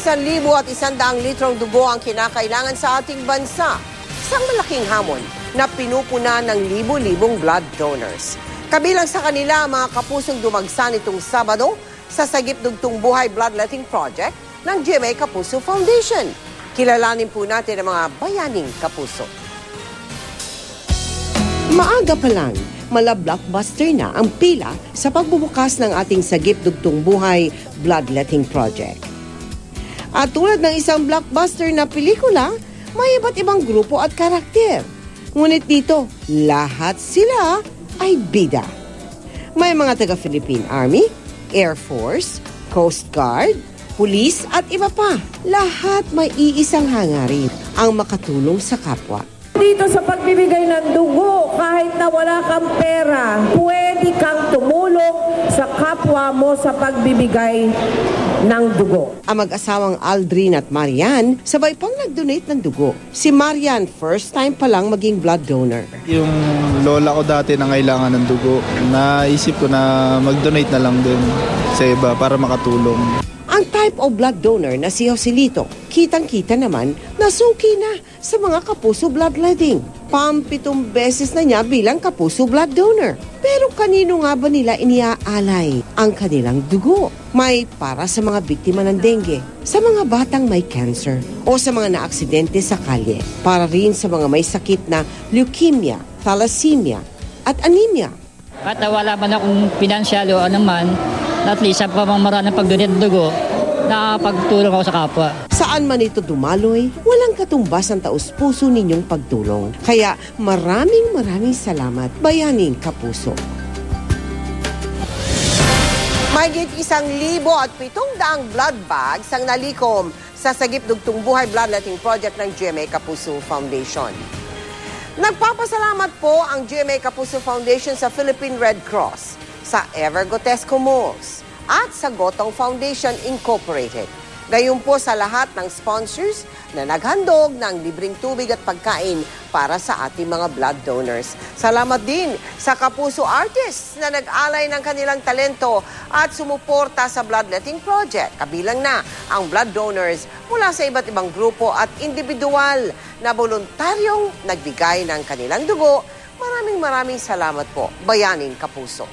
1,100 litrong dugo ang kinakailangan sa ating bansa. Isang malaking hamon na pinupuna ng libo-libong blood donors. Kabilang sa kanila ang mga kapusong dumagsa nitong Sabado sa Sagip Dugtong Buhay Bloodletting Project ng GMA Kapuso Foundation. Kilalanin po natin ang mga bayaning kapuso. Maaga pa lang, mala-blockbuster na ang pila sa pagbubukas ng ating Sagip Dugtong Buhay Bloodletting Project. At tulad ng isang blockbuster na pelikula, may iba't ibang grupo at karakter. Ngunit dito, lahat sila ay bida. May mga taga-Philippine Army, Air Force, Coast Guard, Police at iba pa. Lahat may iisang hangarin, ang makatulong sa kapwa. Dito sa pagbibigay ng dugo, kahit na wala kang pera, pwede kang tumulong sa kapwa mo sa pagbibigay ng dugo. Ang mag-asawang Aldrin at Marian, sabay pang nag-donate ng dugo. Si Marian, first time pa lang maging blood donor. Yung lola ko dati na kailangan ng dugo, naisip ko na mag-donate na lang din sa iba para makatulong. Ang type of blood donor na si Joselito, kitang-kita naman na suki na sa mga kapuso bloodletting. 7 beses na niya bilang kapuso blood donor. Pero kanino nga ba nila iniaalay ang kanilang dugo? May para sa mga biktima ng dengue, sa mga batang may cancer, o sa mga naaksidente sa kalye. Para rin sa mga may sakit na leukemia, thalassemia, at anemia. At wala man akong pinansyal o anuman, at least sa pamamaraan ng pagdonate ng dugo, nakapagtulong ako sa kapwa. Saan man ito dumaloy, walang katumbas ang taus-puso ninyong pagtulong. Kaya maraming salamat, bayaning kapuso. Mahigit 1,700 blood bags ang nalikom sa Sagip Dugtong Buhay Bloodletting Project ng GMA Kapuso Foundation. Nagpapasalamat po ang GMA Kapuso Foundation sa Philippine Red Cross, sa Evergotesco Malls, at sa Gotong Foundation Incorporated. Gayon po sa lahat ng sponsors na naghandog ng libreng tubig at pagkain para sa ating mga blood donors. Salamat din sa Kapuso artists na nag-alay ng kanilang talento at sumuporta sa Bloodletting Project. Kabilang na ang blood donors mula sa iba't ibang grupo at individual na voluntaryong nagbigay ng kanilang dugo. Maraming salamat po, bayaning kapuso.